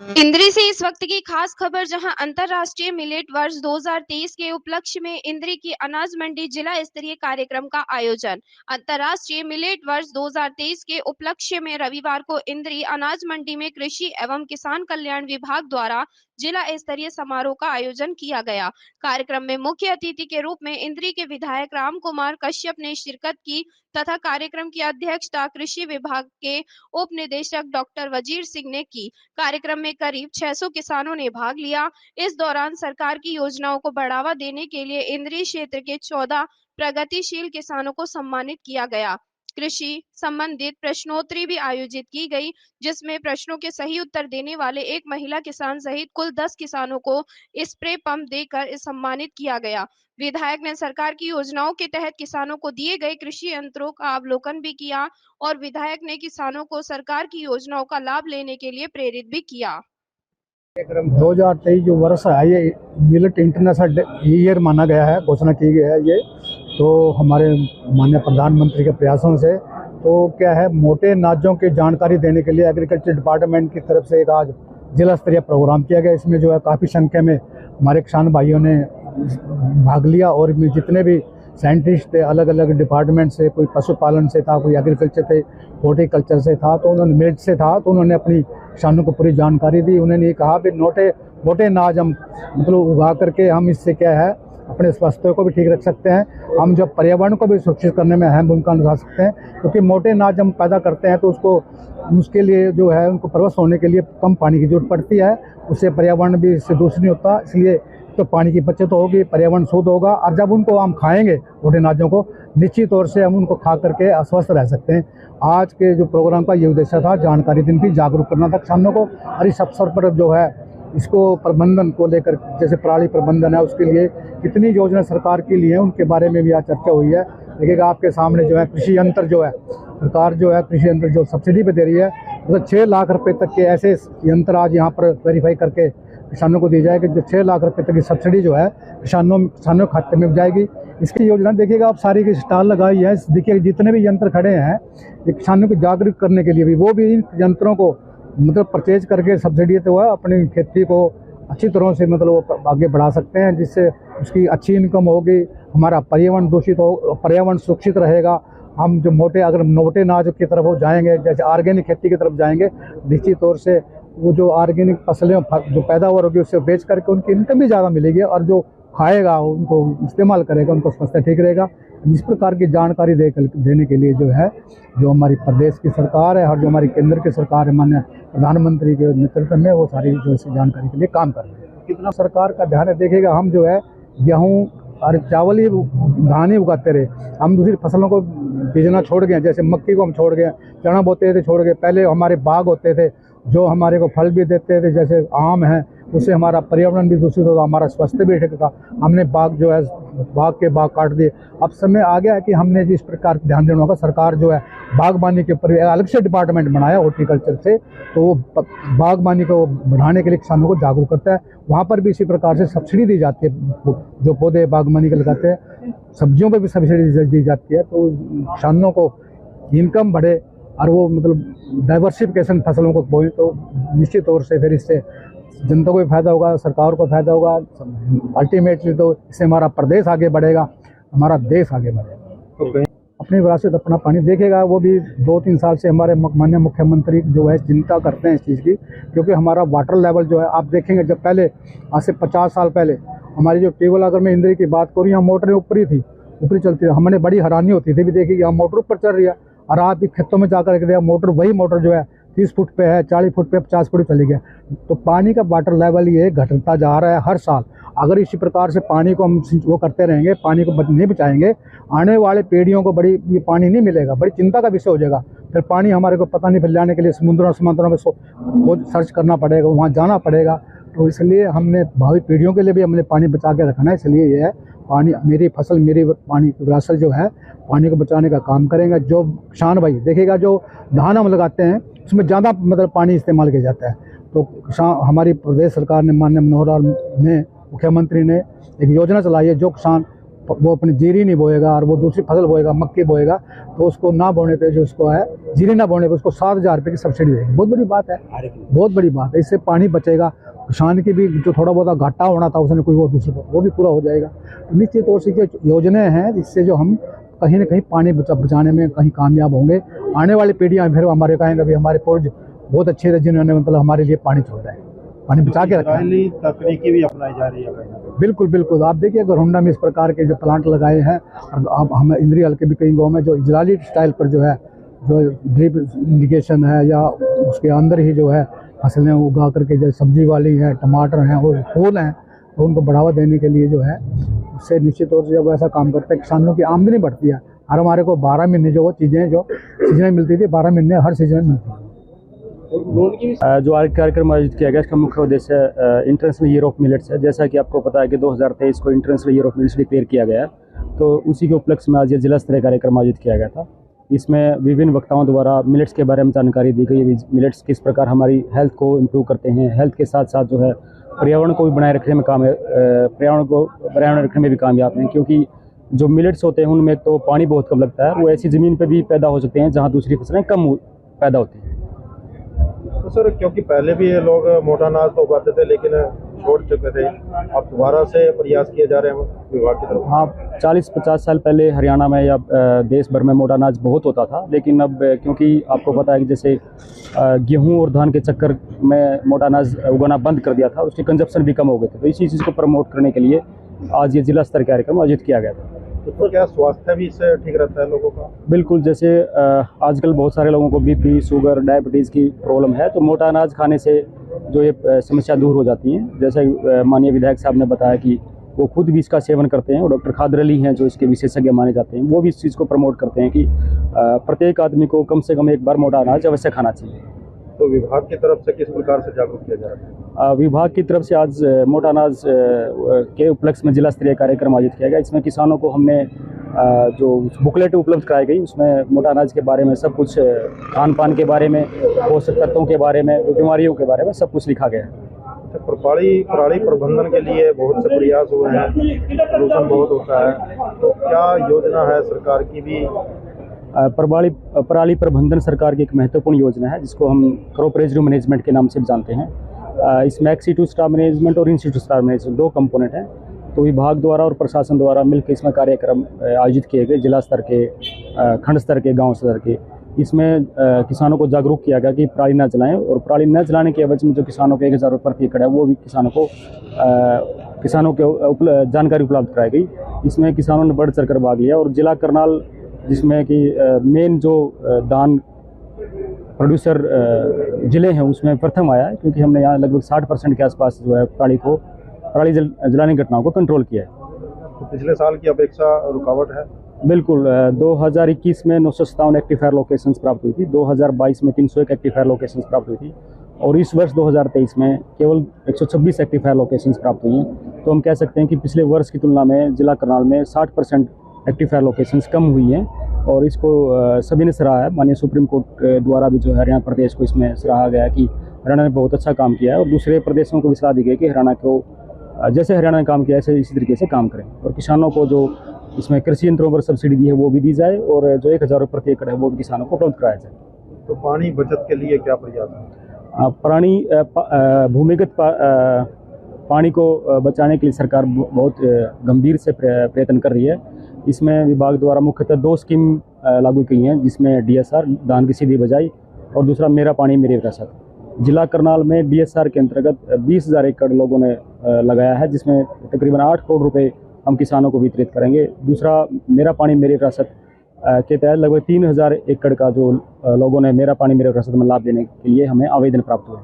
इंद्री से इस वक्त की खास खबर, जहां अंतर्राष्ट्रीय मिलेट वर्ष 2023 के उपलक्ष्य में इंद्री की अनाज मंडी जिला स्तरीय कार्यक्रम का आयोजन। अंतर्राष्ट्रीय मिलेट वर्ष 2023 के उपलक्ष्य में रविवार को इंद्री अनाज मंडी में कृषि एवं किसान कल्याण विभाग द्वारा जिला स्तरीय समारोह का आयोजन किया गया। कार्यक्रम में मुख्य अतिथि के रूप में इंद्री के विधायक राम कुमार कश्यप ने शिरकत की तथा कार्यक्रम की अध्यक्षता कृषि विभाग के उप निदेशक डॉक्टर वजीर सिंह ने की। कार्यक्रम में करीब 600 किसानों ने भाग लिया। इस दौरान सरकार की योजनाओं को बढ़ावा देने के लिए इंद्री क्षेत्र के 14 प्रगतिशील किसानों को सम्मानित किया गया। कृषि संबंधित प्रश्नोत्तरी भी आयोजित की गई, जिसमें प्रश्नों के सही उत्तर देने वाले एक महिला किसान सहित कुल 10 किसानों को स्प्रे पंप देकर सम्मानित किया गया। विधायक ने सरकार की योजनाओं के तहत किसानों को दिए गए कृषि यंत्रों का अवलोकन भी किया और विधायक ने किसानों को सरकार की योजनाओं का लाभ लेने के लिए प्रेरित भी किया। 2023 जो वर्ष है ये मिलेट इंटरनेशनल ईयर माना गया है, घोषणा की गई है ये तो हमारे माननीय प्रधानमंत्री के प्रयासों से। तो क्या है, मोटे अनाजों की जानकारी देने के लिए एग्रीकल्चर डिपार्टमेंट की तरफ से एक आज जिला स्तरीय प्रोग्राम किया गया। इसमें जो है काफ़ी संख्या में हमारे किसान भाइयों ने भाग लिया और जितने भी साइंटिस्ट थे अलग अलग डिपार्टमेंट से, कोई पशुपालन से था, कोई एग्रीकल्चर थे, हॉर्टिकल्चर से था, तो उन्होंने मिलेट से था, तो उन्होंने अपनी किसानों को पूरी जानकारी दी। उन्होंने ये कहा भी मोटे अनाज हम मतलब उगा करके हम इससे क्या है अपने स्वास्थ्य को भी ठीक रख सकते हैं, हम जब पर्यावरण को भी सुरक्षित करने में अहम भूमिका निभा सकते हैं। क्योंकि मोटे अनाज हम पैदा करते हैं तो उसके लिए जो है उनको परवश होने के लिए कम पानी की जरूरत पड़ती है, उससे पर्यावरण भी इससे दूषित नहीं होता। इसलिए तो पानी की बचत होगी, पर्यावरण शुद्ध होगा और जब उनको हम खाएंगे मोटे अनाजों को, निश्चित तौर से हम उनको खा करके अस्वस्थ रह सकते हैं। आज के जो प्रोग्राम का ये उद्देश्य था जानकारी देने की, जागरूक करना था किसानों को। और इस अवसर पर जो है इसको प्रबंधन को लेकर, जैसे पराली प्रबंधन है उसके लिए कितनी योजना सरकार के लिए है उनके बारे में भी आज चर्चा हुई है। देखिएगा आपके सामने जो है कृषि यंत्र जो है सरकार जो है कृषि यंत्र जो सब्सिडी पे दे रही है, मतलब 6 लाख रुपए तक के ऐसे यंत्र आज यहाँ पर वेरीफाई करके किसानों को दी जाएगी। जो 6 लाख रुपए तक की सब्सिडी जो है किसानों खाते में जाएगी। इसकी योजना देखिएगा आप सारी की स्टॉल लगाई है, देखिए जितने भी यंत्र खड़े हैं ये किसानों को जागरूक करने के लिए भी, वो भी इन यंत्रों को मतलब परचेज करके सब्सिडी तो वह अपनी खेती को अच्छी तरह से मतलब आगे बढ़ा सकते हैं, जिससे उसकी अच्छी इनकम होगी, हमारा पर्यावरण सुरक्षित रहेगा। हम जो मोटे अनाज की तरफ हो जाएंगे, जैसे ऑर्गेनिक खेती की तरफ जाएंगे, निश्चित तौर से वो जो ऑर्गेनिक फसलें जो पैदावार होगी उससे बेच करके उनकी इनकम भी ज़्यादा मिलेगी और जो खाएगा उनको इस्तेमाल करेगा उनको स्वास्थ्य ठीक रहेगा। इस प्रकार की जानकारी देने के लिए जो है जो हमारी प्रदेश की सरकार है और जो हमारी केंद्र की सरकार है माननीय प्रधानमंत्री के नेतृत्व में, वो सारी जो इस जानकारी के लिए काम कर रहे हैं। कितना सरकार का ध्यान है, देखिएगा हम जो है गेहूँ और चावल ही धान ही उगाते रहे, हम दूसरी फसलों को बीजना छोड़ गए। जैसे मक्की को हम छोड़ गए, चना बोते थे छोड़ गए। पहले हमारे बाग होते थे जो हमारे को फल भी देते थे, जैसे आम है, उससे हमारा पर्यावरण भी दूषित होगा, हमारा स्वास्थ्य भी ठीक था। हमने बाग जो है बाग काट दिए। अब समय आ गया है कि हमने जिस प्रकार ध्यान देना होगा, सरकार जो है बागबानी के ऊपर अलग से डिपार्टमेंट बनाया हॉर्टिकल्चर से, तो वो बागबानी को बढ़ाने के लिए किसानों को जागरूक करता है। वहाँ पर भी इसी प्रकार से सब्सिडी दी जाती है, जो पौधे बागबानी के लगाते हैं, सब्जियों पर भी सब्सिडी दी जाती है, तो किसानों को इनकम बढ़े और वो मतलब डाइवर्सिफिकेशन फसलों को बोए, तो निश्चित तौर से फिर इससे जनता को भी फायदा होगा, सरकार को फायदा होगा, अल्टीमेटली तो इससे हमारा प्रदेश आगे बढ़ेगा, हमारा देश आगे बढ़ेगा। अपनी विरासत अपना पानी देखेगा, वो भी 2-3 साल से हमारे माननीय मुख्यमंत्री जो है चिंता करते हैं इस चीज़ की, क्योंकि हमारा वाटर लेवल जो है आप देखेंगे, जब पहले आज से 50 साल पहले हमारी जो ट्यूबवेल, अगर मैं इंद्री की बात करूँ, यहाँ मोटरें ऊपरी चलती थी, हमें बड़ी हैरानी होती थी भी, देखिए यहाँ मोटर ऊपर चल रही है और आप खेतों में जाकर के मोटर, वही मोटर जो है 30 फुट पे है, 40 फुट पे, 50 फुट चली गया। तो पानी का वाटर लेवल ये घटता जा रहा है हर साल। अगर इसी प्रकार से पानी को हम वो करते रहेंगे, पानी को नहीं बचाएंगे, आने वाले पीढ़ियों को ये पानी नहीं मिलेगा, बड़ी चिंता का विषय हो जाएगा। फिर पानी हमारे को पता नहीं, फिर लाने के लिए समुद्रों में सर्च करना पड़ेगा, वहाँ जाना पड़ेगा। तो इसलिए हमने भावी पीढ़ियों के लिए भी हमने पानी बचा के रखना है। इसलिए ये है पानी मेरी फसल मेरी पानी विरासत जो है पानी को बचाने का काम करेंगे। जो किसान भाई देखिएगा, जो धान हम लगाते हैं उसमें ज़्यादा मतलब पानी इस्तेमाल किया जाता है, तो किसान हमारी प्रदेश सरकार ने माननीय मनोहर लाल ने मुख्यमंत्री ने एक योजना चलाई है, जो किसान वो अपनी जीरी नहीं बोएगा और वो दूसरी फसल बोएगा, मक्की बोएगा, तो उसको ना बोने पे जो उसको है जीरी ना बोने पे उसको 7,000 रुपये की सब्सिडी देगी। बहुत बड़ी बात है, बहुत बड़ी बात है। इससे पानी बचेगा, किसान की भी जो थोड़ा बहुत घाटा होना था उसने कोई वो दूसरे वो भी पूरा हो जाएगा। तो निश्चित तौर से जो योजनाएं हैं जिससे जो हम कहीं ना कहीं पानी बचाने में कहीं कामयाब होंगे। आने वाली पीढ़ियाँ फिर हमारे कहेंगे भी हमारे पूर्वज बहुत अच्छे थे जिन्होंने मतलब हमारे लिए पानी छोड़ा है, पानी बचा के रखा है। तकनीकी भी अपनाई जा रही है। बिल्कुल बिल्कुल, आप देखिए गोरहोंडा में इस प्रकार के जो प्लांट लगाए हैं, और अब हम इंद्री हल्के भी कई गाँव में जो इजरायली स्टाइल पर जो है जो ड्रिप इरिगेशन है या उसके अंदर ही जो है फसलें उगा करके जो सब्जी वाली है, टमाटर हैं और फूल हैं, तो उनको बढ़ावा देने के लिए जो है उससे निश्चित तौर से जब ऐसा काम करते हैं किसानों की आमदनी बढ़ती है। और हमारे को 12 महीने जो वो चीज़ें जो सीजन मिलती थी 12 महीने हर सीजन में मिलती है। जो आज कार्यक्रम आयोजित किया गया इसका मुख्य उद्देश्य इंटरनेशनल ईयर ऑफ मिलेट्स है। जैसा कि आपको पता है कि 2023 को international year of millets declare किया गया है, तो उसी के उपलक्ष्य में आज ये जिला स्तरीय कार्यक्रम आयोजित किया गया था। इसमें विभिन्न वक्ताओं द्वारा मिलेट्स के बारे में जानकारी दी गई। मिलेट्स किस प्रकार हमारी हेल्थ को इम्प्रूव करते हैं, हेल्थ के साथ साथ जो है पर्यावरण को भी बनाए रखने में पर्यावरण रखने में भी कामयाब हैं, क्योंकि जो मिलेट्स होते हैं उनमें तो पानी बहुत कम लगता है। वो ऐसी ज़मीन पे भी पैदा हो सकते हैं जहाँ दूसरी फसलें कम पैदा होती हैं। तो सर, क्योंकि पहले भी ये लोग मोटा अनाज तो उगाते थे लेकिन छोड़ चुके थे, अब दोबारा से प्रयास किए जा रहे हैं विभाग की तरफ। हाँ, 40-50 साल पहले हरियाणा में या देश भर में मोटा अनाज बहुत होता था, लेकिन अब क्योंकि आपको पता है कि जैसे गेहूं और धान के चक्कर में मोटा अनाज उगाना बंद कर दिया था, उसकी कंजप्शन भी कम हो गए थे। तो इसी चीज़ को प्रमोट करने के लिए आज ये जिला स्तर कार्यक्रम आयोजित किया गया था। तो क्या स्वास्थ्य भी इससे ठीक रहता है लोगों का? बिल्कुल, जैसे आजकल बहुत सारे लोगों को बीपी, शुगर, डायबिटीज़ की प्रॉब्लम है, तो मोटा अनाज खाने से जो ये समस्या दूर हो जाती है। जैसे माननीय विधायक साहब ने बताया कि वो खुद भी इसका सेवन करते हैं, और डॉक्टर खादर अली हैं जो इसके विशेषज्ञ माने जाते हैं, वो भी इस चीज़ को प्रमोट करते हैं कि प्रत्येक आदमी को कम से कम एक बार मोटा अनाज अवश्य खाना चाहिए। तो विभाग की तरफ से किस प्रकार से जागरूक किया जा रहा है? विभाग की तरफ से आज मोटा अनाज के उपलक्ष्य में जिला स्तरीय कार्यक्रम आयोजित किया गया। इसमें किसानों को हमने जो बुकलेट उपलब्ध कराई गई, उसमें मोटा अनाज के बारे में सब कुछ, खान पान के बारे में, पोषक तत्वों के बारे में, बीमारियों के बारे में सब कुछ लिखा गया है। पराली प्रबंधन के लिए बहुत से प्रयास हुए हैं, प्रदूषण बहुत होता है, तो क्या योजना है सरकार की भी? पराली प्रबंधन सरकार की एक महत्वपूर्ण योजना है जिसको हम क्रॉप रेजिड्यू मैनेजमेंट के नाम से भी जानते हैं। इसमें एक्सी 2 स्टार मैनेजमेंट और इंस्टीट्यूट स्टार मैनेजमेंट 2 कंपोनेंट हैं। तो विभाग द्वारा और प्रशासन द्वारा मिलकर इसमें कार्यक्रम आयोजित किए गए, जिला स्तर के, खंड स्तर के, गांव स्तर के। इसमें किसानों को जागरूक किया गया कि पराली न जलाएं, और पराली न जलाने की एवज में जो किसानों को 1,000 रुपये प्रति एकड़ है वो भी किसानों को जानकारी उपलब्ध कराई गई। इसमें किसानों ने बढ़ चढ़ कर भाग लिया, और जिला करनाल जिसमें कि मेन जो धान प्रोड्यूसर ज़िले हैं उसमें प्रथम आया है, क्योंकि हमने यहाँ लगभग 60% के आसपास जो है पराली जलाने की घटनाओं को कंट्रोल किया है। तो पिछले साल की अपेक्षा रुकावट है? बिल्कुल, 2021 में 957 एक्टिव फायर लोकेशंस प्राप्त हुई थी, 2022 में 301 एक्टिव फायर लोकेशंस प्राप्त हुई थी, और इस वर्ष 2023 में केवल 126 एक्टिव फायर लोकेशंस प्राप्त हुई हैं। तो हम कह सकते हैं कि पिछले वर्ष की तुलना में जिला करनाल में 60% एक्टिव फायर लोकेशंस कम हुई हैं, और इसको सभी ने सराहा है। माननीय सुप्रीम कोर्ट द्वारा भी जो है हरियाणा प्रदेश को इसमें सराहा गया कि हरियाणा ने बहुत अच्छा काम किया है, और दूसरे प्रदेशों को भी सलाह दी गई कि हरियाणा को जैसे हरियाणा ने काम किया है इसी तरीके से काम करें, और किसानों को जो इसमें कृषि यंत्रों पर सब्सिडी दी है वो भी दी जाए, और जो 1,000 रुपये प्रति एकड़ है वो भी किसानों को उपलब्ध कराया जाए। तो पानी बचत के लिए क्या प्रयास है? भूमिगत पानी को बचाने के लिए सरकार बहुत गंभीर से प्रयत्न कर रही है। इसमें विभाग द्वारा मुख्यतः 2 स्कीम लागू की हैं, जिसमें DSR, धान की सीधी बिजाई, और दूसरा मेरा पानी मेरी विरासत। जिला करनाल में DSR के अंतर्गत 20,000 एकड़ लोगों ने लगाया है, जिसमें तकरीबन 8 करोड़ रुपए हम किसानों को वितरित करेंगे। दूसरा मेरा पानी मेरी विरासत के तहत लगभग 3,000 एकड़ का जो लोगों ने मेरा पानी मेरी विरासत में लाभ लेने के लिए हमें आवेदन प्राप्त हुए हैं।